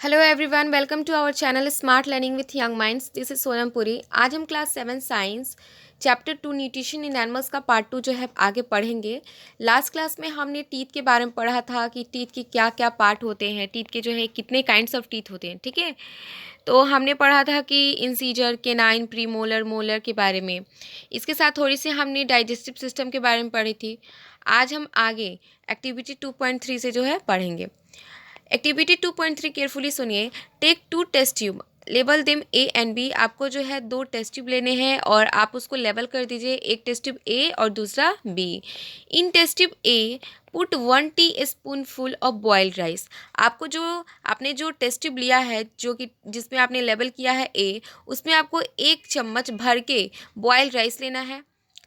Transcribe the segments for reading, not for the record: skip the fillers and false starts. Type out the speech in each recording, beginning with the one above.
Hello everyone, welcome to our channel smart learning with young minds. This is Sonam Puri. आज हम class 7 science chapter 2 nutrition in animals का part 2 जो है आगे पढ़ेंगे। लास्ट क्लास में हमने टीथ के बारे में पढ़ा था कि टीथ के क्या क्या पार्ट होते हैं, टीथ के जो है कितने काइंड्स ऑफ टीथ होते हैं। ठीक है, तो हमने पढ़ा था कि इंसीजर, केनाइन, प्रीमोलर, मोलर के बारे में। इसके साथ थोड़ी सी हमने डाइजेस्टिव सिस्टम के बारे में पढ़ी थी। आज हम आगे एक्टिविटी 2.3 से जो है पढ़ेंगे। एक्टिविटी 2.3 केयरफुली सुनिए। Take two test tube, label them A and B. आपको जो है दो टेस्ट ट्यूब लेने हैं और आप उसको लेबल कर दीजिए, एक टेस्ट ट्यूब ए और दूसरा B. In test tube A put 1 teaspoon of boiled rice. आपको जो आपने जो टेस्ट ट्यूब लिया है, जो कि जिसमें आपने लेबल किया है ए, उसमें आपको 1 चम्मच भर के बॉइल्ड राइस लेना है।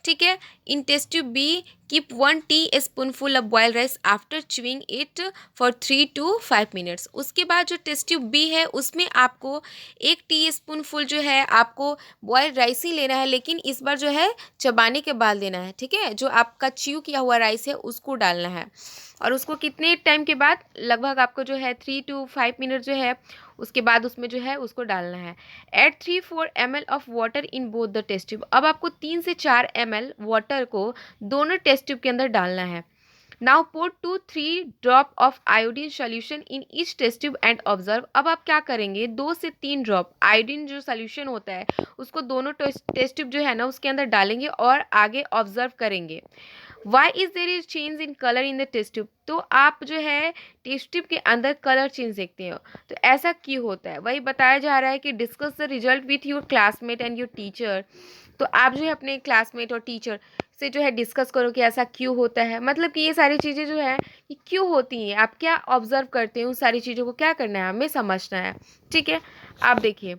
ठीक है। In test tube B keep 1 teaspoon of boiled rice after chewing it for 3 to 5 minutes. उसके बाद जो टेस्ट ट्यूब बी है उसमें आपको 1 टी स्पून जो है आपको बॉइल्ड राइस ही लेना है, लेकिन इस बार जो है चबाने के बाद लेना है। ठीक है, जो आपका च्यू किया हुआ राइस है उसको डालना है और उसको कितने टाइम के बाद, लगभग आपको जो है 3 to 5 मिनट जो है उसके बाद उसमें जो है उसको डालना है। Add 3-4 ml of water in both the test tube. अब आपको 3 से 4 ml वाटर को दोनों टेस्ट ट्यूब के अंदर डालना है। Now pour 2-3 drop of iodine solution in each test tube and observe. अब आप क्या करेंगे, 2 से 3 ड्रॉप आयोडीन जो सोल्यूशन होता है उसको दोनों टेस्ट ट्यूब जो है ना उसके अंदर डालेंगे और आगे ऑब्जर्व करेंगे। Why is there is change in colour in the test tube. तो आप जो है टेस्ट ट्यूब के अंदर कलर चेंज देखते हो, तो ऐसा क्यों होता है वही बताया जा रहा है कि discuss the result with your classmate and your teacher. तो आप जो है अपने क्लासमेट और टीचर से जो है डिस्कस करो कि ऐसा क्यों होता है, मतलब कि ये सारी चीज़ें जो है ये क्यों होती हैं, आप क्या ऑब्जर्व करते हैं, उन सारी चीज़ों को क्या करना है, हमें समझना है। ठीक है, आप देखिए।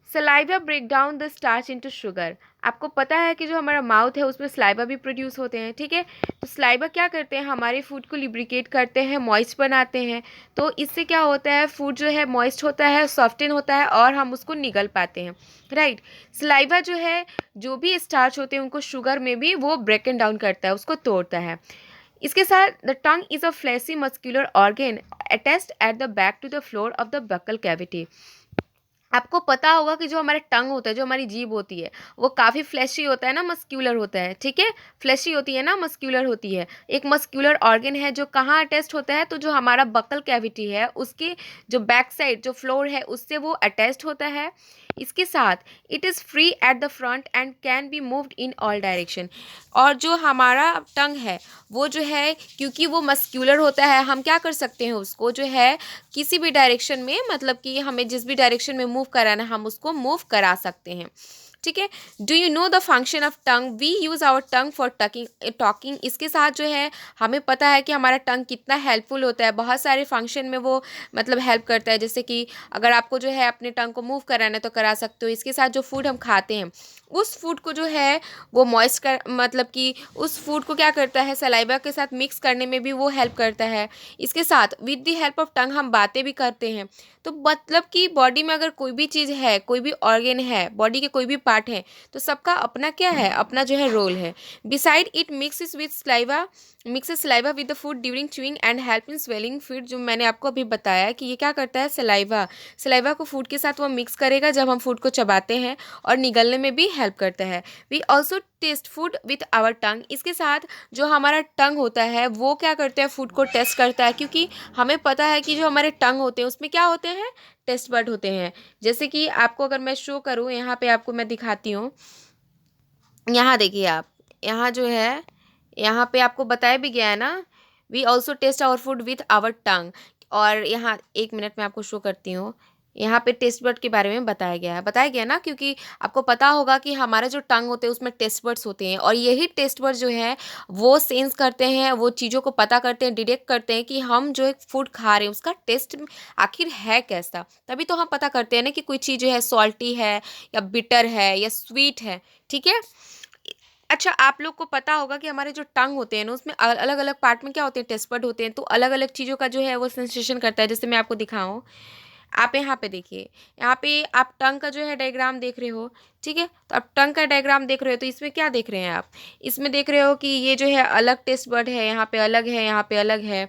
Saliva break down the starch into sugar. आपको पता है कि जो हमारा माउथ है उसमें सलाइवा भी प्रोड्यूस होते हैं। ठीक है, तो सलाइवा क्या करते हैं, हमारे फूड को लिब्रिकेट करते हैं, मॉइस्ट बनाते हैं। तो इससे क्या होता है, फूड जो है मॉइस्ट होता है, सॉफ्टन होता है और हम उसको निगल पाते हैं। राइट, सलाइवा जो है जो भी स्टार्च होते हैं उनको शुगर में भी वो ब्रेकन डाउन करता है, उसको तोड़ता है। इसके साथ the tongue is a fleshy muscular organ attached at the back to the floor of the buccal cavity. आपको पता होगा कि जो हमारा टंग होता है, जो हमारी जीभ होती है, वो काफ़ी फ्लैशी होता है ना, मस्क्यूलर होता है। ठीक है, फ्लैशी होती है ना, मस्क्यूलर होती है। एक मस्क्यूलर ऑर्गन है जो कहाँ अटैच्ड होता है, तो जो हमारा बकल कैविटी है उसके जो बैक साइड जो फ्लोर है उससे वो अटैच्ड होता है। इसके साथ it is free at the front end can be moved in all direction. और जो हमारा टंग है वो जो है क्योंकि वो मस्क्यूलर होता है, हम क्या कर सकते हैं उसको जो है किसी भी डायरेक्शन में, मतलब कि हमें जिस भी डायरेक्शन में मूव कराना है हम उसको मूव करा सकते हैं। ठीक है। Do you know the function of tongue. We use our tongue for talking. इसके साथ जो है हमें पता है कि हमारा टंग कितना हेल्पफुल होता है, बहुत सारे फंक्शन में वो मतलब हेल्प करता है। जैसे कि अगर आपको जो है अपने टंग को मूव कराना है तो करा सकते हो। इसके साथ जो फूड हम खाते हैं उस फूड को जो है वो मॉइस्ट कर, मतलब कि उस फूड को क्या करता है, सलाइवा के साथ मिक्स करने में भी वो हेल्प करता है। इसके साथ with the help of tongue हम बातें भी करते हैं। तो मतलब कि बॉडी में अगर कोई भी चीज़ है, कोई भी ऑर्गन है, बॉडी के कोई भी पार्ट है, तो सबका अपना क्या है, अपना जो है रोल है। Beside it mixes with saliva, mixes saliva with the food during chewing and help in swelling food. जो मैंने आपको अभी बताया कि ये क्या करता है, सलाइवा, सलाइवा को फूड के साथ वो मिक्स करेगा जब हम फूड को चबाते हैं और निगलने में भी हेल्प करता है। We also taste food with our tongue. इसके साथ जो हमारा टंग होता है वो क्या करता है, फूड को टेस्ट करता है, क्योंकि हमें पता है कि जो हमारे टंग होते हैं उसमें क्या होते हैं, टेस्ट बड होते हैं। जैसे कि आपको अगर मैं शो करूँ, यहाँ पे आपको मैं दिखाती हूँ। यहाँ देखिए आप, यहाँ जो है यहाँ पे आपको बताया भी गया है ना, we also taste our food with our tongue. और यहाँ 1 मिनट में आपको शो करती हूँ, यहाँ पे टेस्ट बर्ड के बारे में बताया गया है, बताया गया ना, क्योंकि आपको पता होगा कि हमारा जो टंग होते हैं उसमें टेस्ट बर्ड्स होते हैं और यही टेस्ट बर्ड जो है वो सेंस करते हैं, वो चीज़ों को पता करते हैं, डिटेक्ट करते हैं कि हम जो एक फूड खा रहे हैं उसका टेस्ट आखिर है कैसा। तभी तो हम पता करते हैं ना कि कोई चीज़ जो है सॉल्टी है या बिटर है या स्वीट है। ठीक है। अच्छा, आप लोग को पता होगा कि हमारे जो टंग होते हैं ना उसमें अलग अलग पार्ट में क्या होते हैं, टेस्ट बड होते हैं, तो अलग अलग चीज़ों का जो है वो सेंसेशन करता है। जैसे मैं आपको दिखाऊं, आप यहाँ पे देखिए, यहाँ पे आप टंग का जो है डायग्राम देख रहे हो। ठीक है, तो आप टंग का डायग्राम देख रहे हो तो इसमें क्या देख रहे हैं आप, इसमें देख रहे हो कि ये जो है अलग टेस्ट बड है, यहाँ पे अलग है, यहाँ पे अलग है।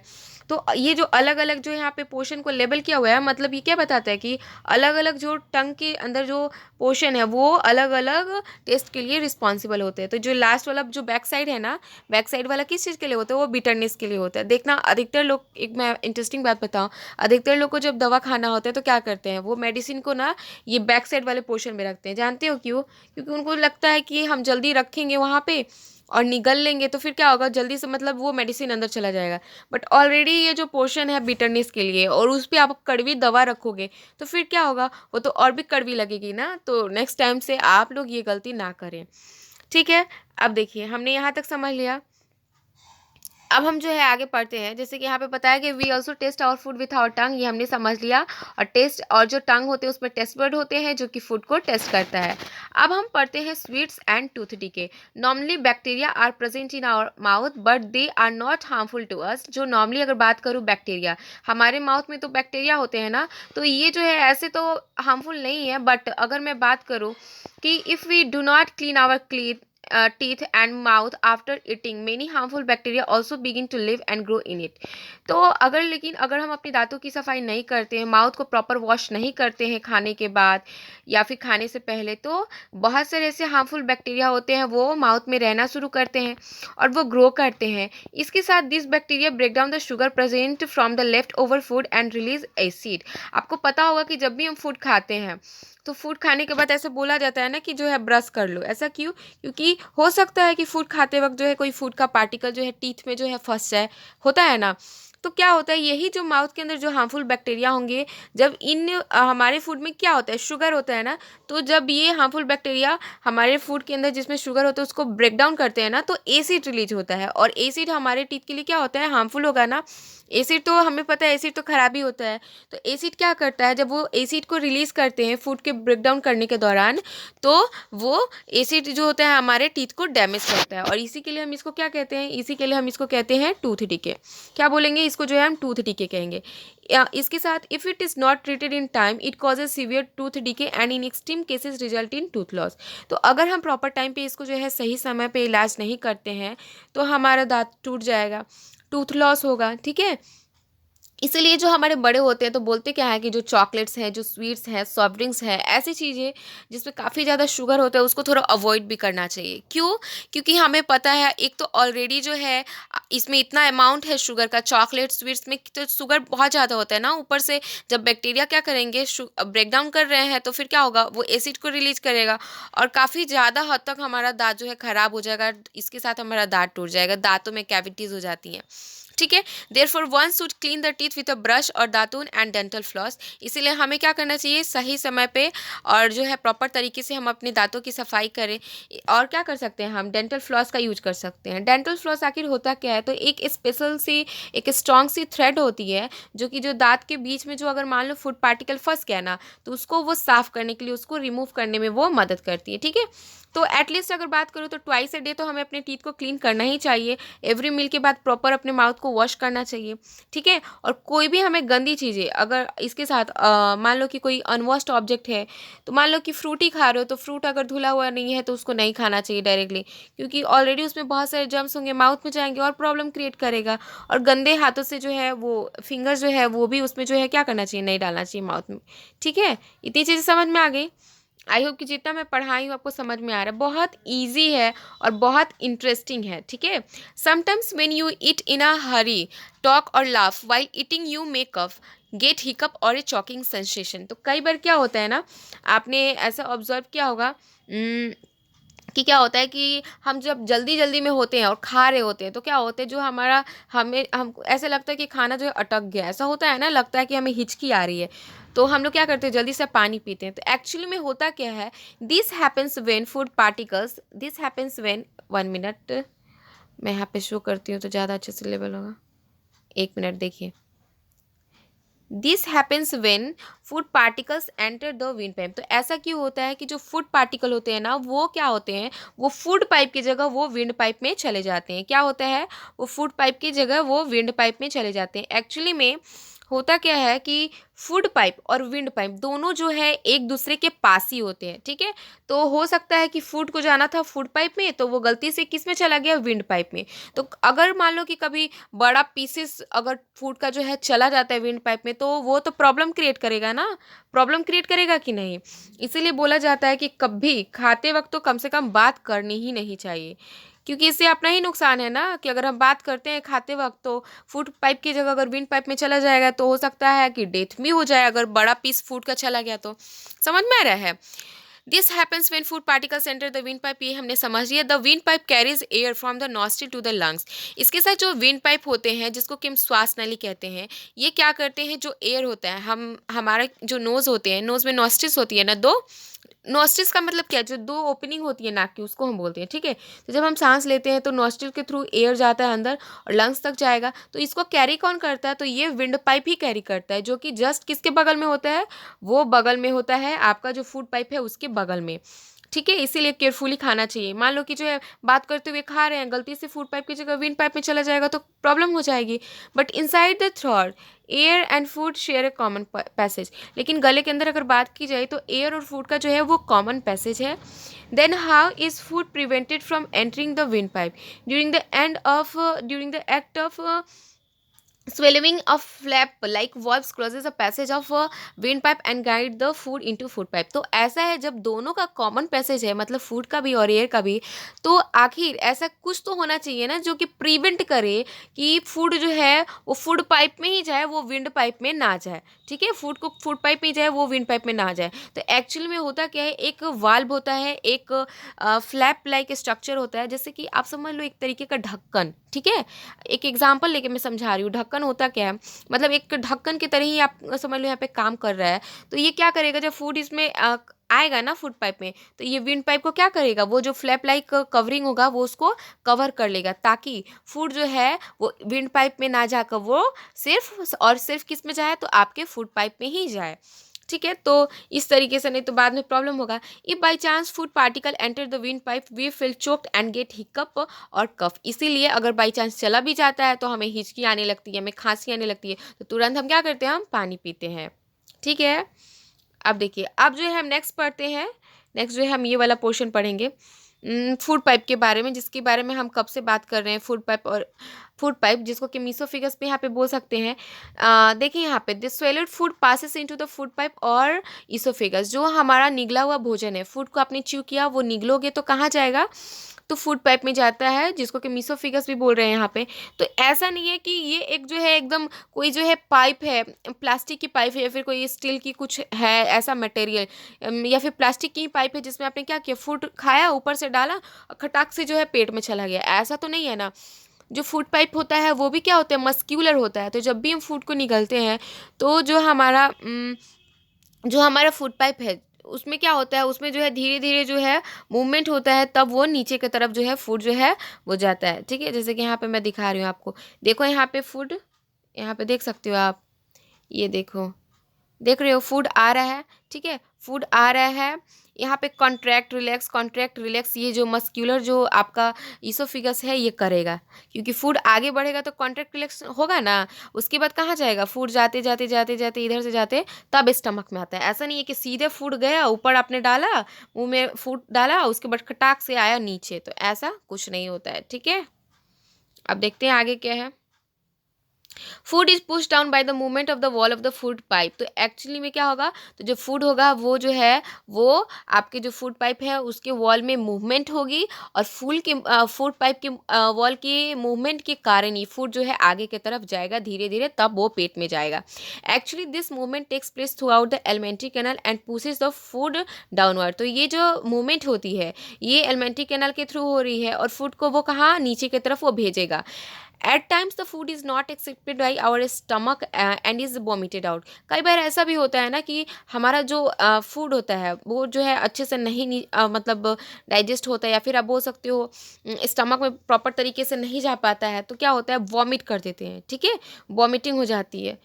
तो ये जो अलग अलग जो यहाँ पे पोर्शन को लेबल किया हुआ है, मतलब ये क्या बताता है कि अलग अलग जो टंग के अंदर जो पोर्शन है वो अलग अलग टेस्ट के लिए रिस्पॉन्सिबल होते हैं। तो जो लास्ट वाला जो बैक साइड है ना, बैक साइड वाला किस चीज़ के लिए होता है, वो बिटरनेस के लिए होता है। देखना अधिकतर लोग, एक मैं इंटरेस्टिंग बात बताऊँ, अधिकतर लोग को जब दवा खाना होता है तो क्या करते हैं, वो मेडिसिन को ना ये बैक साइड वाले पोर्शन में रखते हैं। जानते हो क्यों? क्योंकि उनको लगता है कि हम जल्दी रखेंगे वहाँ पे और निगल लेंगे तो फिर क्या होगा, जल्दी से मतलब वो मेडिसिन अंदर चला जाएगा। बट ऑलरेडी ये जो पोर्शन है बिटरनेस के लिए, और उस पर आप कड़वी दवा रखोगे तो फिर क्या होगा, वो तो और भी कड़वी लगेगी ना। तो नेक्स्ट टाइम से आप लोग ये गलती ना करें, ठीक है। अब देखिए हमने यहाँ तक समझ लिया। अब हम जो है आगे पढ़ते हैं। जैसे कि यहाँ पे बताया कि we also taste our food with our tongue, ये हमने समझ लिया। और टेस्ट, और जो टंग होते हैं उसमें टेस्ट बर्ड होते हैं जो कि फूड को टेस्ट करता है। अब हम पढ़ते हैं sweets and tooth decay. Normally bacteria are present in our mouth but they are not harmful to us. जो नॉर्मली अगर बात करूँ बैक्टीरिया, हमारे माउथ में तो बैक्टीरिया होते हैं ना, तो ये जो है ऐसे तो हार्मफुल नहीं है। बट अगर मैं बात करूँ कि if we do not clean our teeth and mouth after eating, many harmful bacteria also begin to live and grow in it। तो लेकिन अगर हम अपने दांतों की सफाई नहीं करते हैं, माउथ को प्रॉपर वॉश नहीं करते हैं खाने के बाद या फिर खाने से पहले, तो बहुत सारे ऐसे हार्मफुल बैक्टीरिया होते हैं वो माउथ में रहना शुरू करते हैं और वो ग्रो करते हैं। इसके साथ this bacteria break down the sugar present from the left over food and release acid. आपको पता होगा कि जब भी हम फूड खाते हैं तो फूड खाने के बाद ऐसे बोला जाता है ना कि जो है ब्रश कर लो। ऐसा क्यों? क्योंकि हो सकता है कि फूड खाते वक्त जो है कोई फूड का पार्टिकल जो है टीथ में जो है फंस जाए, होता है ना। तो क्या होता है, यही जो माउथ के अंदर जो हार्मफुल बैक्टीरिया होंगे, जब इन हमारे फूड में क्या होता है, शुगर होता है ना, तो जब ये हार्मफुल बैक्टीरिया हमारे फूड के अंदर जिसमें शुगर होता है उसको ब्रेक डाउन करते हैं ना, तो एसिड रिलीज होता है। और एसिड हमारे टीथ के लिए क्या होता है, हार्मफुल होगा ना। एसिड तो हमें पता है, एसिड तो खराबी होता है। तो एसिड क्या करता है, जब वो एसिड को रिलीज करते हैं फूड के ब्रेक डाउन करने के दौरान, तो वो एसिड जो होता है हमारे टीथ को डैमेज करता है। और इसी के लिए हम इसको क्या कहते हैं, इसी के लिए हम इसको कहते हैं टूथ डीके। क्या बोलेंगे, इसको जो है हम टूथ डीके कहेंगे। इसके साथ if it is not treated in time it causes severe tooth decay and in extreme cases result in tooth loss. तो अगर हम प्रॉपर टाइम पे इसको जो है सही समय पे इलाज नहीं करते हैं तो हमारा दांत टूट जाएगा, टूथ लॉस होगा, ठीक है। इसलिए जो हमारे बड़े होते हैं तो बोलते क्या है कि जो चॉकलेट्स हैं, जो स्वीट्स हैं, सॉफ्ट ड्रिंक्स हैं, ऐसी चीज़ें जिसमें काफ़ी ज़्यादा शुगर होता है उसको थोड़ा अवॉइड भी करना चाहिए। क्यों? क्योंकि हमें पता है एक तो ऑलरेडी जो है इसमें इतना अमाउंट है शुगर का, चॉकलेट स्वीट्स में तो शुगर बहुत ज़्यादा होता है ना। ऊपर से जब बैक्टीरिया क्या करेंगे, ब्रेक डाउन कर रहे हैं, तो फिर क्या होगा, वो एसिड को रिलीज करेगा और काफ़ी ज़्यादा हद तक हमारा दांत जो है ख़राब हो जाएगा। इसके साथ हमारा दांत टूट जाएगा, दांतों में कैविटीज़ हो जाती हैं, ठीक है। Therefore one should clean the teeth with a brush और दातून एंड डेंटल फ्लॉस। इसीलिए हमें क्या करना चाहिए, सही समय पे और जो है प्रॉपर तरीके से हम अपने दांतों की सफाई करें। और क्या कर सकते हैं, हम डेंटल फ्लॉस का यूज कर सकते हैं। डेंटल फ्लॉस आखिर होता क्या है, तो एक स्पेशल सी, एक स्ट्रॉन्ग सी थ्रेड होती है जो कि जो दांत के बीच में जो अगर मान लो फूड पार्टिकल फंस गया ना, तो उसको वो साफ करने के लिए, उसको रिमूव करने में वो मदद करती है, ठीक है। तो एटलीस्ट अगर बात करूँ तो ट्वाइस अ डे तो हमें अपने टीथ को क्लीन करना ही चाहिए। एवरी मील के बाद प्रॉपर अपने माउथ को वॉश करना चाहिए, ठीक है। और कोई भी हमें गंदी चीज़ें, अगर इसके साथ मान लो कि कोई अनवॉश्ड ऑब्जेक्ट है, तो मान लो कि फ्रूट ही खा रहे हो, तो फ्रूट अगर धुला हुआ नहीं है तो उसको नहीं खाना चाहिए डायरेक्टली, क्योंकि ऑलरेडी उसमें बहुत सारे जर्म्स होंगे, माउथ में जाएंगे और प्रॉब्लम क्रिएट करेगा। और गंदे हाथों से जो है वो फिंगर्स जो है वो भी उसमें जो है क्या करना चाहिए, नहीं डालना चाहिए माउथ में, ठीक है। इतनी चीज़ें समझ में आ गई। आई होप कि जितना मैं पढ़ाई हूँ आपको समझ में आ रहा है। बहुत ईजी है और बहुत इंटरेस्टिंग है, ठीक है। Sometimes when you eat in a hurry, talk और laugh while eating you may cough, get hiccup और ए चॉकिंग सेंसेशन। तो कई बार क्या होता है ना, आपने ऐसा ऑब्जर्व किया होगा कि क्या होता है कि हम जब जल्दी जल्दी में होते हैं और खा रहे होते हैं तो क्या होता है, जो हमारा हमें हमको ऐसा लगता है कि खाना जो है अटक गया, ऐसा होता है ना, लगता है कि हमें हिचकी आ रही है, तो हम लोग क्या करते हैं, जल्दी से पानी पीते हैं। तो एक्चुअली में होता क्या है, this happens when food particles, this happens when, 1 minute मैं यहाँ पे शो करती हूँ तो ज़्यादा अच्छे से लेवल होगा। 1 मिनट देखिए। This happens when food particles enter the wind pipe. तो ऐसा क्यों होता है कि जो फूड पार्टिकल होते हैं ना, वो क्या होते हैं, वो फूड पाइप की जगह वो विंड पाइप में चले जाते हैं। क्या होता है, वो फूड पाइप की जगह वो विंड पाइप में चले जाते हैं। एक्चुअली में होता क्या है कि फूड पाइप और विंड पाइप दोनों जो है एक दूसरे के पास ही होते हैं, ठीक है। तो हो सकता है कि फूड को जाना था फूड पाइप में, तो वो गलती से किस में चला गया, विंड पाइप में। तो अगर मान लो कि कभी बड़ा पीसेस अगर फूड का जो है चला जाता है विंड पाइप में, तो वो तो प्रॉब्लम क्रिएट करेगा ना, प्रॉब्लम क्रिएट करेगा कि नहीं। इसीलिए बोला जाता है कि कभी खाते वक्त तो कम से कम बात करनी ही नहीं चाहिए, क्योंकि इससे अपना ही नुकसान है ना, कि अगर हम बात करते हैं खाते वक्त तो फूड पाइप की जगह अगर विंड पाइप में चला जाएगा तो हो सकता है कि डेथ भी हो जाए, अगर बड़ा पीस फूड का चला गया तो। समझ में आ रहा है। This happens when food particles enter the wind pipe, ये हमने समझ लिया। The wind pipe carries air from the nostril to the lungs. इसके साथ जो विंड पाइप होते हैं जिसको कि हम श्वास नली कहते हैं, ये क्या करते हैं, जो एयर होता है, हम हमारे जो नोज होते हैं, नोज में नॉस्ट्रिल्स होती है ना दो, नॉस्ट्रिल्स का मतलब क्या, जो दो ओपनिंग होती है नाक की, उसको हम बोलते हैं, ठीक है। तो जब हम सांस लेते हैं तो नॉस्ट्रिल के थ्रू एयर जाता है अंदर और लंग्स तक जाएगा, तो इसको कैरी कौन करता है, तो ये विंड पाइप ही कैरी करता है, जो कि जस्ट किसके बगल में होता है, वो बगल में होता है आपका जो फूड पाइप है उसके बगल में, ठीक है। इसीलिए केयरफुली खाना चाहिए। मान लो कि जो है बात करते हुए खा रहे हैं, गलती से फूड पाइप की जगह विंड पाइप में चला जाएगा तो प्रॉब्लम हो जाएगी। But inside the throat air and food share A common passage. लेकिन गले के अंदर अगर बात की जाए तो एयर और फूड का जो है वो कॉमन पैसेज है। Then how is food prevented from entering the wind pipe during the act of swallowing a flap like valves closes a passage of a windpipe and guide the food into food pipe। तो ऐसा है जब दोनों का common passage है, मतलब food का भी और एयर का भी, तो आखिर ऐसा कुछ तो होना चाहिए ना जो कि प्रिवेंट करे कि फूड जो है वो फूड पाइप में ही जाए, वो विंड पाइप में ना जाए, ठीक है। फूड को फूड पाइप में जाए, वो विंड पाइप में ना जाए। तो एक्चुअली में होता क्या है, एक वाल्व होता है, एक फ्लैप लाइक स्ट्रक्चर होता है, जैसे कि आप समझ लो एक तरीके का ढक्कन, ठीक है। एक एग्जाम्पल लेके मैं समझा रही हूँ। ढक्कन होता क्या है, मतलब एक ढक्कन की तरह ही आप समझ लो यहाँ पे काम कर रहा है। तो ये क्या करेगा, जब फूड इसमें आएगा ना फूड पाइप में, तो ये विंड पाइप को क्या करेगा, वो जो फ्लैप लाइक कवरिंग होगा वो उसको कवर कर लेगा, ताकि फूड जो है वो विंड पाइप में ना जाकर वो सिर्फ और सिर्फ किस में जाए, तो आपके फूड पाइप में ही जाए, ठीक है। तो इस तरीके से, नहीं तो बाद में प्रॉब्लम होगा। If by chance food particle enter the wind pipe we feel choked and get hiccup और कफ। इसीलिए अगर बाई चांस चला भी जाता है तो हमें हिचकी आने लगती है, हमें खांसी आने लगती है, तो तुरंत हम क्या करते हैं, हम पानी पीते हैं, ठीक है। अब देखिए, अब जो है हम नेक्स्ट पढ़ते हैं। नेक्स्ट जो है हम ये वाला पोर्शन पढ़ेंगे फूड पाइप के बारे में, जिसके बारे में हम कब से बात कर रहे हैं, फूड पाइप और फूड पाइप जिसको कि मीसोफिगस पे यहाँ पे बोल सकते हैं। देखिए यहाँ पे this swelled food passes into the food pipe और ईसोफिगस। जो हमारा निगला हुआ भोजन है, फूड को आपने च्यू किया, वो निगलोगे तो कहाँ जाएगा, तो फूड पाइप में जाता है, जिसको कि मीसोफिगस भी बोल रहे हैं यहाँ पे। तो ऐसा नहीं है कि ये एक जो है एकदम कोई जो है पाइप है, प्लास्टिक की पाइप है या फिर कोई स्टील की कुछ है ऐसा मटेरियल, या फिर प्लास्टिक की ही पाइप है जिसमें आपने क्या किया, फूड खाया, ऊपर से डाला और खटाक से जो है पेट में चला गया, ऐसा तो नहीं है ना। जो फूड पाइप होता है वो भी क्या होता है, मस्क्यूलर होता है। तो जब भी हम फूड को निगलते हैं तो जो हमारा फूड पाइप है उसमें क्या होता है, उसमें जो है धीरे धीरे जो है मूवमेंट होता है, तब वो नीचे की तरफ जो है फूड जो है वो जाता है, ठीक है। जैसे कि यहाँ पे मैं दिखा रही हूँ आपको, देखो यहाँ पे फूड, यहाँ पे देख सकते हो आप, ये देखो, देख रहे हो फूड आ रहा है, ठीक है, फूड आ रहा है। यहाँ पे कॉन्ट्रैक्ट रिलैक्स, ये जो मस्क्यूलर जो आपका ईसोफिगस है ये करेगा, क्योंकि फूड आगे बढ़ेगा तो कॉन्ट्रैक्ट रिलैक्स होगा ना। उसके बाद कहाँ जाएगा, फूड जाते जाते जाते जाते इधर से जाते तब स्टमक में आता है। ऐसा नहीं है कि सीधे फूड गया, ऊपर आपने डाला, मुंह में फूड डाला, उसके बाद खटाक से आया नीचे, तो ऐसा कुछ नहीं होता है, ठीक है। अब देखते हैं आगे क्या है। Food is push down by the movement of the wall of the food pipe. तो एक्चुअली में क्या होगा, तो जो फूड होगा वो जो है वो आपके जो फूड पाइप है उसके वॉल में मूवमेंट होगी, और फूड पाइप के वॉल की मूवमेंट के कारण ही फूड जो है आगे की तरफ जाएगा धीरे धीरे, तब वो पेट में जाएगा। Actually this movement takes place throughout the alimentary canal and pushes the food downward. तो ये जो मूवमेंट होती है ये एलिमेंट्री कैनल के थ्रू हो रही है, और फूड को वो कहाँ, नीचे की तरफ वो भेजेगा। At times the food is not accepted by our stomach and is vomited out. कई बार ऐसा भी होता है ना कि हमारा जो फूड होता है वो जो है अच्छे से नहीं मतलब डाइजेस्ट होता है, या फिर आप बोल सकते हो स्टमक में प्रॉपर तरीके से नहीं जा पाता है, तो क्या होता है, वॉमिट कर देते हैं, ठीक है, वॉमिटिंग हो जाती है।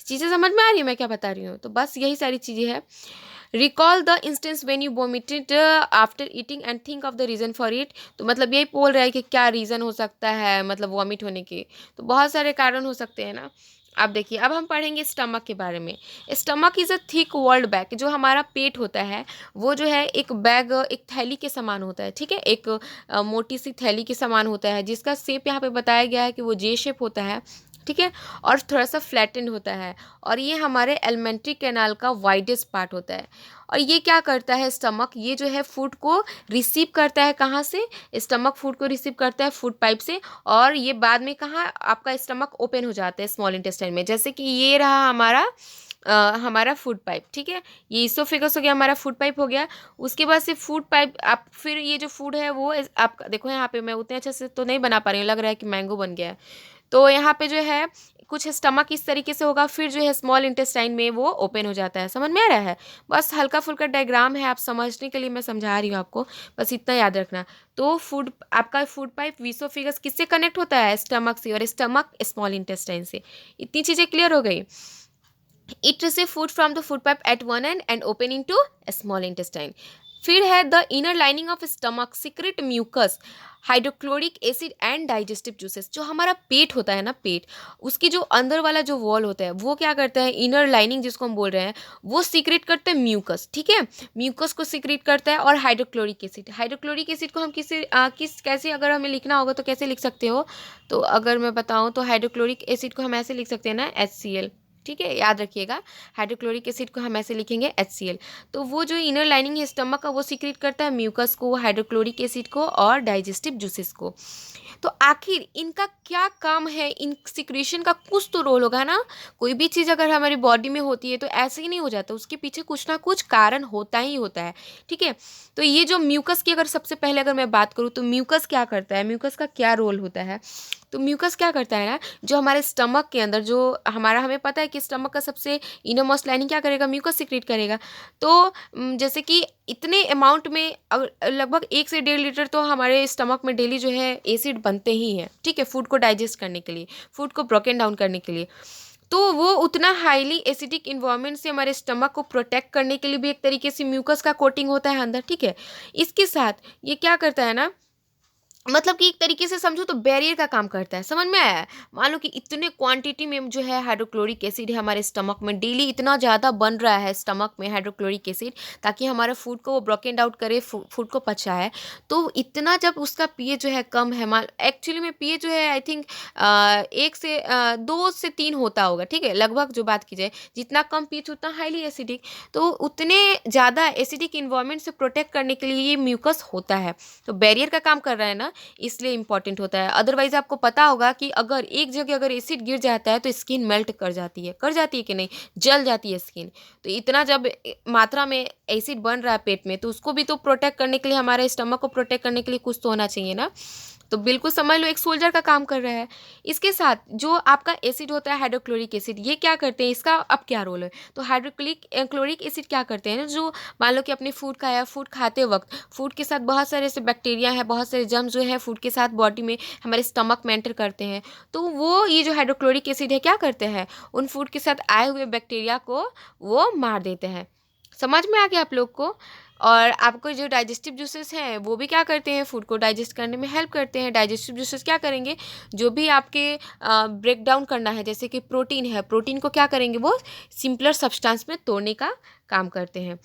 चीज़ें समझ में आ रही है मैं क्या बता रही हूँ, तो बस यही सारी चीज़ें हैं। Recall the instance when you vomited after eating and think of the reason for it. तो मतलब यही बोल रहा है कि क्या रीज़न हो सकता है मतलब वॉमिट होने के, तो बहुत सारे कारण हो सकते हैं ना। अब देखिए, अब हम पढ़ेंगे स्टमक के बारे में। Stomach is a thick walled bag. जो हमारा पेट होता है वो जो है एक बैग, एक थैली के समान होता है, ठीक है। एक मोटी सी थैली के समान होता है, जिसका शेप यहाँ पे बताया गया है कि वो जे शेप होता है, ठीक है। और थोड़ा सा फ्लैटेंड होता है, और ये हमारे एलिमेंट्री कैनाल का वाइडेस्ट पार्ट होता है। और ये क्या करता है स्टमक, ये जो है फूड को रिसीव करता है, कहाँ से? स्टमक फूड को रिसीव करता है फूड पाइप से, और ये बाद में कहाँ आपका स्टमक ओपन हो जाता है स्मॉल इंटेस्टाइन में। जैसे कि ये रहा हमारा फूड पाइप, ठीक है। ये इसोफेगस हो गया, हमारा फूड पाइप हो गया। उसके बाद से फूड पाइप आप फिर ये जो फूड है वो आप देखो, यहाँ पे मैं उतने अच्छे से तो नहीं बना पा रही हूँ, लग रहा है कि मैंगो बन गया है। तो यहाँ पे जो है कुछ स्टमक इस तरीके से होगा, फिर जो है स्मॉल इंटेस्टाइन में वो ओपन हो जाता है। समझ में आ रहा है? बस हल्का फुल्का डायग्राम है, आप समझने के लिए मैं समझा रही हूँ आपको, बस इतना याद रखना। तो आपका फूड पाइप वीसोफिगस किससे कनेक्ट होता है? स्टमक से, और स्टमक स्मॉल इंटेस्टाइन से। इतनी चीज़ें क्लियर हो गई। It receive food from the food pipe at one end and open into small intestine. फिर है the inner lining of stomach secrete mucus, hydrochloric acid and digestive juices. जो हमारा पेट होता है ना, पेट, उसकी जो अंदर वाला जो वॉल होता है वो क्या करता है, इनर लाइनिंग जिसको हम बोल रहे हैं, वो सीक्रेट करता है म्यूकस, ठीक है। म्यूकस को सीक्रेट करता है, और हाइड्रोक्लोरिक एसिड, हाइड्रोक्लोरिक एसिड को हम कैसे अगर हमें लिखना होगा तो कैसे लिख सकते हो? तो अगर मैं बताऊँ तो हाइड्रोक्लोरिक एसिड को हम ऐसे लिख सकते हैं ना, HCl, ठीक है, याद रखिएगा। हाइड्रोक्लोरिक एसिड को हम ऐसे लिखेंगे HCl। तो वो जो इनर लाइनिंग है स्टमक का, वो सीक्रेट करता है म्यूकस को, हाइड्रोक्लोरिक एसिड को और डाइजेस्टिव जूसेस को। तो आखिर इनका क्या काम है? इन सिक्रेशन का कुछ तो रोल होगा ना। कोई भी चीज़ अगर हमारी बॉडी में होती है तो ऐसे ही नहीं हो जाता, उसके पीछे कुछ ना कुछ कारण होता ही होता है, ठीक है। तो ये जो म्यूकस की अगर सबसे पहले अगर मैं बात करूँ तो म्यूकस क्या करता है, म्यूकस का क्या रोल होता है? तो म्यूकस क्या करता है ना, जो हमारे स्टमक के अंदर जो हमें पता है कि स्टमक का सबसे इनर मोस्ट लाइनिंग क्या करेगा, म्यूकस सीक्रेट करेगा। तो जैसे कि इतने अमाउंट में लगभग 1 से 1.5 लीटर तो हमारे स्टमक में डेली जो है एसिड बनते ही हैं, ठीक है, फूड को डाइजेस्ट करने के लिए, फूड को ब्रोकन डाउन करने के लिए। तो वो उतना हाईली एसिडिक इन्वायरमेंट से हमारे स्टमक को प्रोटेक्ट करने के लिए भी एक तरीके से म्यूकस का कोटिंग होता है अंदर, ठीक है। इसके साथ ये क्या करता है ना, मतलब कि एक तरीके से समझो तो बैरियर का काम करता है। समझ में आया है? मान लो कि इतने क्वांटिटी में जो है हाइड्रोक्लोरिक एसिड है हमारे स्टमक में, डेली इतना ज़्यादा बन रहा है स्टमक में हाइड्रोक्लोरिक एसिड, ताकि हमारे फूड को वो ब्रोकन आउट करे, फूड को पचाए। तो इतना जब उसका पीएच जो है कम है, मान एक्चुअली में पीएच जो है आई थिंक 2 से 3 होता होगा, ठीक है, लगभग जो बात की जाए, जितना कम पीएच उतना हाईली एसिडिक। तो उतने ज़्यादा एसिडिक इन्वायरमेंट से प्रोटेक्ट करने के लिए ये म्यूकस होता है। तो बैरियर का काम कर रहा है ना, इसलिए इंपॉर्टेंट होता है। अदरवाइज आपको पता होगा कि अगर एक जगह अगर एसिड गिर जाता है तो स्किन मेल्ट कर जाती है कि नहीं, जल जाती है स्किन। तो इतना जब मात्रा में एसिड बन रहा है पेट में, तो उसको भी तो प्रोटेक्ट करने के लिए, हमारे स्टमक को प्रोटेक्ट करने के लिए कुछ तो होना चाहिए ना। तो बिल्कुल समझ लो एक सोल्जर का काम कर रहा है। इसके साथ जो आपका एसिड होता है हाइड्रोक्लोरिक एसिड, ये क्या करते हैं, इसका अब क्या रोल है? तो हाइड्रोक्लोरिक क्लोरिक एसिड क्या करते हैं ना, जो मान लो कि अपने फूड खाया, फूड खाते वक्त फूड के साथ बहुत सारे ऐसे बैक्टीरिया हैं, बहुत सारे जर्म्स जो है फूड के साथ बॉडी में हमारे स्टमक में एंटर करते हैं। तो वो ये जो हाइड्रोक्लोरिक एसिड है क्या करते हैं, उन फूड के साथ आए हुए बैक्टीरिया को वो मार देते हैं। समझ में आ गया आप लोग को? और आपको जो डाइजेस्टिव जूसेस हैं वो भी क्या करते हैं, फूड को डाइजेस्ट करने में हेल्प करते हैं। डाइजेस्टिव जूसेस क्या करेंगे, जो भी आपके ब्रेक डाउन करना है, जैसे कि प्रोटीन है, प्रोटीन को क्या करेंगे, वो सिंपलर सब्सटेंस में तोड़ने का काम करते हैं।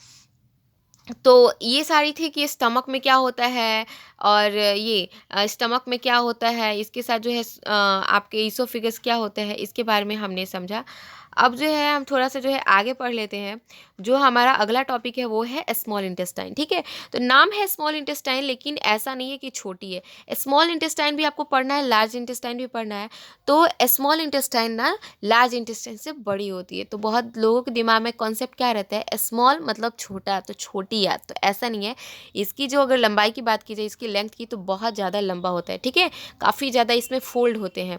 तो ये सारी थी कि स्टमक में क्या होता है, और ये स्टमक में क्या होता है, इसके साथ जो है आपके ईसोफिगस क्या होता है, इसके बारे में हमने समझा। अब जो है हम थोड़ा सा जो है आगे पढ़ लेते हैं। जो हमारा अगला टॉपिक है वो है स्मॉल इंटेस्टाइन, ठीक है। तो नाम है स्मॉल इंटेस्टाइन, लेकिन ऐसा नहीं है कि छोटी है। स्मॉल इंटेस्टाइन भी आपको पढ़ना है, लार्ज इंटेस्टाइन भी पढ़ना है। तो स्मॉल इंटेस्टाइन ना लार्ज इंटेस्टाइन से बड़ी होती है। तो बहुत लोगों के दिमाग में कॉन्सेप्ट क्या रहता है, स्मॉल मतलब छोटा, तो छोटी याद, तो ऐसा नहीं है। इसकी जो अगर लंबाई की बात की जाए, इसकी लेंथ की, तो बहुत ज़्यादा लंबा होता है, ठीक है, काफ़ी ज़्यादा इसमें फोल्ड होते हैं।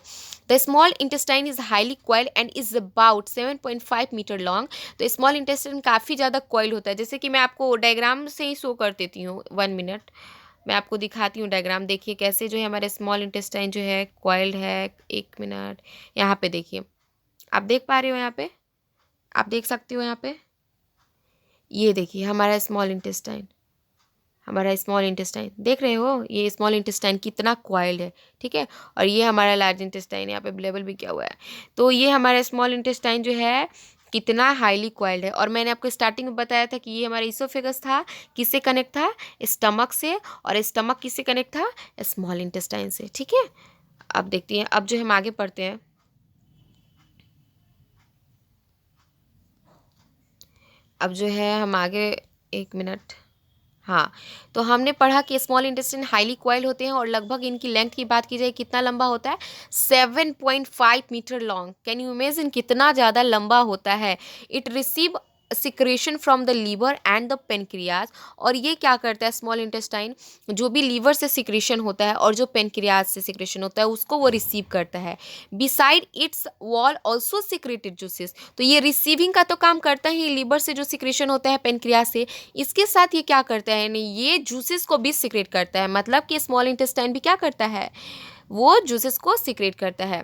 The small intestine is highly coiled and is about 7.5 metre long. तो स्मॉल इंटेस्टाइन काफ़ी ज़्यादा क्वाइल होता है, जैसे कि मैं आपको डायग्राम से ही शो कर देती हूँ। 1 मिनट मैं आपको दिखाती हूँ डायग्राम, देखिए कैसे जो है हमारे स्मॉल इंटेस्टाइन जो है क्वाइल्ड है। 1 मिनट, यहाँ पे देखिए, आप देख पा रहे हो, यहाँ पे आप देख सकते हो, यहाँ पे ये देखिए हमारा स्मॉल इंटेस्टाइन, हमारा स्मॉल इंटेस्टाइन, देख रहे हो ये स्मॉल इंटेस्टाइन कितना क्वाइल्ड है, ठीक है। और ये हमारा लार्ज इंटेस्टाइन यहाँ पे लेबल भी किया हुआ है। तो ये हमारा स्मॉल इंटेस्टाइन जो है कितना हाईली क्वाइल्ड है। और मैंने आपको स्टार्टिंग में बताया था कि ये हमारा इसोफेगस था, किससे कनेक्ट था, स्टमक से, और स्टमक किससे कनेक्ट था, स्मॉल इंटेस्टाइन से, ठीक है। अब देखते हैं, अब जो हम आगे पढ़ते हैं, अब जो है हम आगे, एक मिनट, हाँ। तो हमने पढ़ा कि स्मॉल इंटेस्टाइन हाईली क्वाइल होते हैं और लगभग इनकी लेंथ की बात की जाए कितना लंबा होता है, 7.5 metre long. Can you imagine कितना ज़्यादा लंबा होता है। It receive secretion from the liver and the pancreas. और ये क्या करता है स्मॉल इंटेस्टाइन, जो भी लीवर से सिक्रेशन होता है और जो पेनक्रियाज से सिक्रेशन होता है उसको वो रिसीव करता है। Beside it's wall also secreted juices. तो ये रिसीविंग का तो काम करता ही, लीवर से जो सिक्रेशन होता है पेनक्रियाज से, इसके साथ ये क्या करता है, यानी ये जूसेस को भी सिक्रेट करता है। मतलब कि स्मॉल इंटेस्टाइन भी क्या करता है, वो जूसेस को सिक्रेट करता है।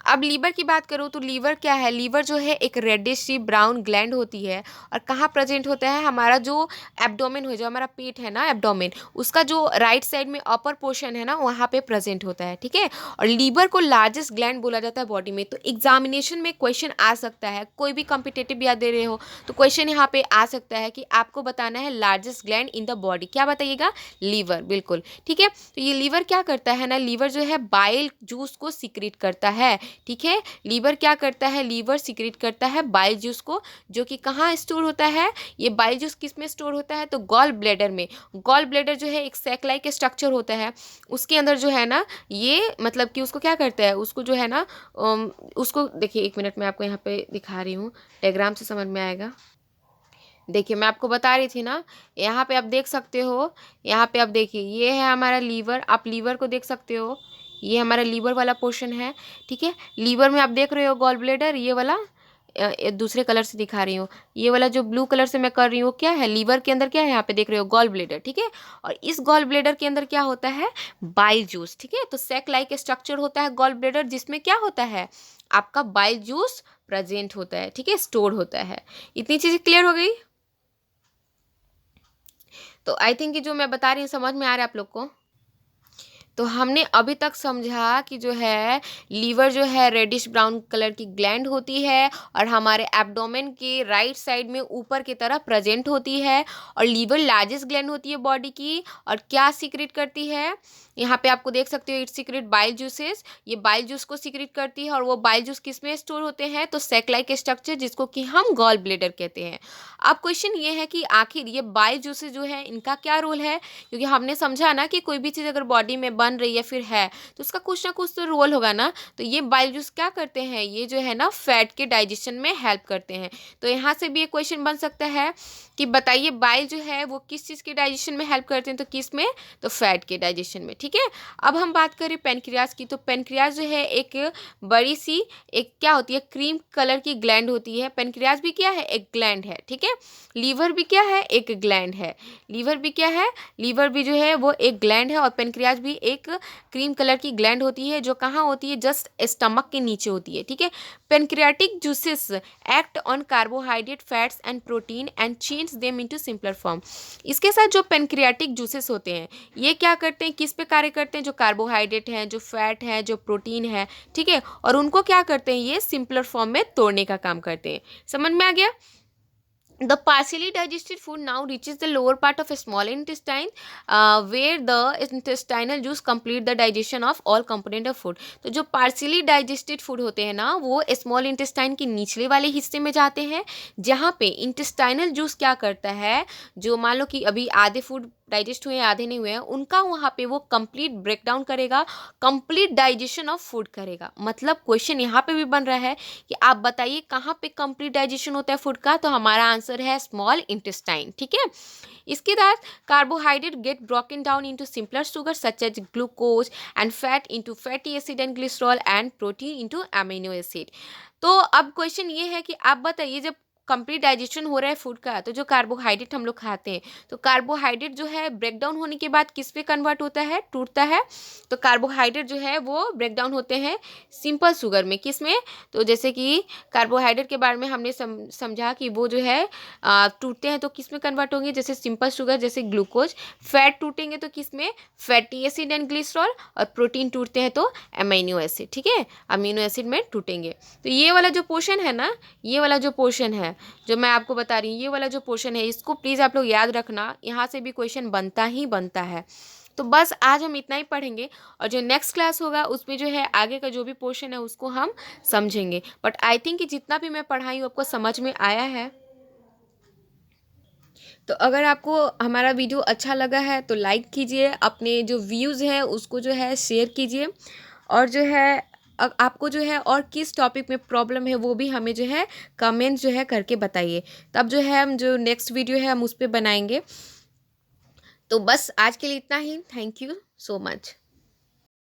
अब लीवर की बात करूँ तो लीवर क्या है, लीवर जो है एक रेडिश सी ब्राउन ग्लैंड होती है। और कहाँ प्रेजेंट होता है, हमारा जो एब्डोमेन हो, जो हमारा पेट है ना, एब्डोमेन, उसका जो राइट साइड में अपर पोर्शन है ना, वहाँ पे प्रेजेंट होता है, ठीक है। और लीवर को लार्जेस्ट ग्लैंड बोला जाता है बॉडी में। तो एग्जामिनेशन में क्वेश्चन आ सकता है, कोई भी कॉम्पिटेटिव या दे रहे हो तो क्वेश्चन यहाँ पे आ सकता है कि आपको बताना है largest gland in the body, क्या बताइएगा, लीवर, बिल्कुल, ठीक है। तो ये लीवर क्या करता है ना, लीवर जो है बाइल जूस को सीक्रेट करता है, ठीक है। लीवर क्या करता है, लीवर सीक्रेट करता है बाइल जूस को, जो कि कहाँ स्टोर होता है, ये बाइल जूस किस में स्टोर होता है, तो गॉल ब्लैडर में। गॉल ब्लैडर जो है एक सैक लाइक स्ट्रक्चर होता है, उसके अंदर जो है ना, ये मतलब कि उसको क्या करता है, उसको जो है ना, उसको देखिए, एक मिनट में आपको यहाँ पे दिखा रही हूँ, डायग्राम से समझ में आएगा। देखिए मैं आपको बता रही थी ना, यहाँ पे आप देख सकते हो, यहाँ पे आप देखिए, ये है हमारा लीवर, आप लीवर को देख सकते हो, ये हमारा लीवर वाला पोर्शन है, ठीक है। लीवर में आप देख रहे हो गॉल ब्लेडर, ये वाला दूसरे कलर से दिखा रही हूँ, ये वाला जो ब्लू कलर से मैं कर रही हूँ क्या है, लीवर के अंदर क्या है, यहाँ पे देख रहे हो गॉल ब्लेडर, ठीक है। और इस गॉल ब्लेडर के अंदर क्या होता है, बाइल जूस, ठीक है। तो सैक लाइक स्ट्रक्चर होता है गॉल ब्लेडर, जिसमें क्या होता है, आपका बाइल जूस प्रेजेंट होता है, ठीक है, स्टोर होता है। इतनी चीज़ें क्लियर हो गई। तो आई थिंक कि जो मैं बता रही हूँ समझ में आ रहा है आप लोग को। तो हमने अभी तक समझा कि जो है लीवर जो है रेडिश ब्राउन कलर की ग्लैंड होती है और हमारे एब्डोमेन के राइट साइड में ऊपर की तरफ प्रेजेंट होती है। और लीवर लार्जेस्ट ग्लैंड होती है बॉडी की, और क्या सीक्रेट करती है, यहाँ पे आपको देख सकते हो, इट सीक्रेट बाइल जूसेस, ये बाइल जूस को सीक्रेट करती है। और वो बाइल जूस किस में स्टोर होते हैं, तो सैक लाइक स्ट्रक्चर, जिसको कि हम गॉल ब्लेडर कहते हैं। अब क्वेश्चन ये है कि आखिर ये बाइल जूसेस जो है इनका क्या रोल है, क्योंकि हमने समझा ना कि कोई भी चीज़ अगर बॉडी में बन रही है फिर है तो उसका कुछ ना कुछ तो रोल होगा ना। तो ये बाइल जूस क्या करते हैं, ये जो है ना फैट के डाइजेशन में हेल्प करते हैं। तो यहाँ से भी एक क्वेश्चन बन सकता है कि बताइए बाइल जो है वो किस चीज़ के डाइजेशन में हेल्प करते हैं, तो किस में, तो फैट के डाइजेशन में, ठीक है। अब हम बात करें पेनक्रियाज की, तो पेनक्रियाज जो है एक बड़ी सी, एक क्या होती है, क्रीम कलर की ग्लैंड होती है। पेनक्रियाज भी क्या है, एक ग्लैंड है, ठीक है। लीवर भी क्या है, एक ग्लैंड है। लीवर भी क्या है, लीवर भी जो है वो एक ग्लैंड है। और पेनक्रियाज भी एक क्रीम कलर की ग्लैंड होती है, जो कहाँ होती है, जस्ट स्टमक के नीचे होती है, ठीक है। Pancreatic juices act on carbohydrate, fats and protein and change them into simpler form. इसके साथ जो पेनक्रियाटिक जूसेस होते हैं ये क्या करते हैं, किस पे कार्य करते हैं, जो कार्बोहाइड्रेट हैं, जो फैट है, जो प्रोटीन है, ठीक है। और उनको क्या करते हैं, ये सिंपलर फॉर्म में तोड़ने का काम करते हैं। समझ में आ गया। The partially digested food now reaches the lower part of a small intestine, where the intestinal juice complete the digestion of all component of food. तो जो partially digested food होते हैं ना, वो small intestine के निचले वाले हिस्से में जाते हैं, जहाँ पे intestinal juice क्या करता है, जो मान लो कि अभी आधे फूड डाइजेस्ट हुए हैं आधे नहीं हुए हैं, उनका वहाँ पे वो कंप्लीट ब्रेकडाउन करेगा, कंप्लीट डाइजेशन ऑफ फूड करेगा। मतलब क्वेश्चन यहाँ पे भी बन रहा है कि आप बताइए कहाँ पे कंप्लीट डाइजेशन होता है फूड का, तो हमारा आंसर है स्मॉल इंटेस्टाइन, ठीक है। इसके बाद carbohydrate get broken down into simpler sugar such as glucose and fat into fatty acid and glycerol and protein into amino acid. तो अब क्वेश्चन ये है कि आप बताइए, जब कंप्लीट डाइजेशन हो रहा है फूड का, तो जो कार्बोहाइड्रेट हम लोग खाते हैं, तो कार्बोहाइड्रेट जो है ब्रेक डाउन होने के बाद किस पे कन्वर्ट होता है, टूटता है। तो कार्बोहाइड्रेट जो है वो ब्रेक डाउन होते हैं सिंपल शुगर में, किस में, तो जैसे कि कार्बोहाइड्रेट के बारे में हमने समझा कि वो जो है टूटते हैं तो किस में कन्वर्ट होंगे, जैसे सिंपल शुगर, जैसे ग्लूकोज। फैट टूटेंगे तो किस में, फैटी एसिड एंड ग्लिसरॉल। और प्रोटीन टूटते हैं तो अमीनो एसिड, ठीक है, अमीनो एसिड में टूटेंगे। तो ये वाला जो पोर्शन है ना, ये वाला जो पोर्शन है जो मैं आपको बता रही हूँ, ये वाला जो पोर्शन है, इसको प्लीज़ आप लोग याद रखना, यहाँ से भी क्वेश्चन बनता ही बनता है। तो बस आज हम इतना ही पढ़ेंगे, और जो नेक्स्ट क्लास होगा उसमें जो है आगे का जो भी पोर्शन है उसको हम समझेंगे। बट आई थिंक कि जितना भी मैं पढ़ाई हूँ आपको समझ में आया है। तो अगर आपको हमारा वीडियो अच्छा लगा है तो लाइक कीजिए, अपने जो व्यूज़ हैं उसको जो है शेयर कीजिए, और जो है आपको जो है और किस टॉपिक में प्रॉब्लम है वो भी हमें जो है कमेंट जो है करके बताइए, तब जो है हम जो नेक्स्ट वीडियो है हम उस पर बनाएंगे। तो बस आज के लिए इतना ही। Thank you so much.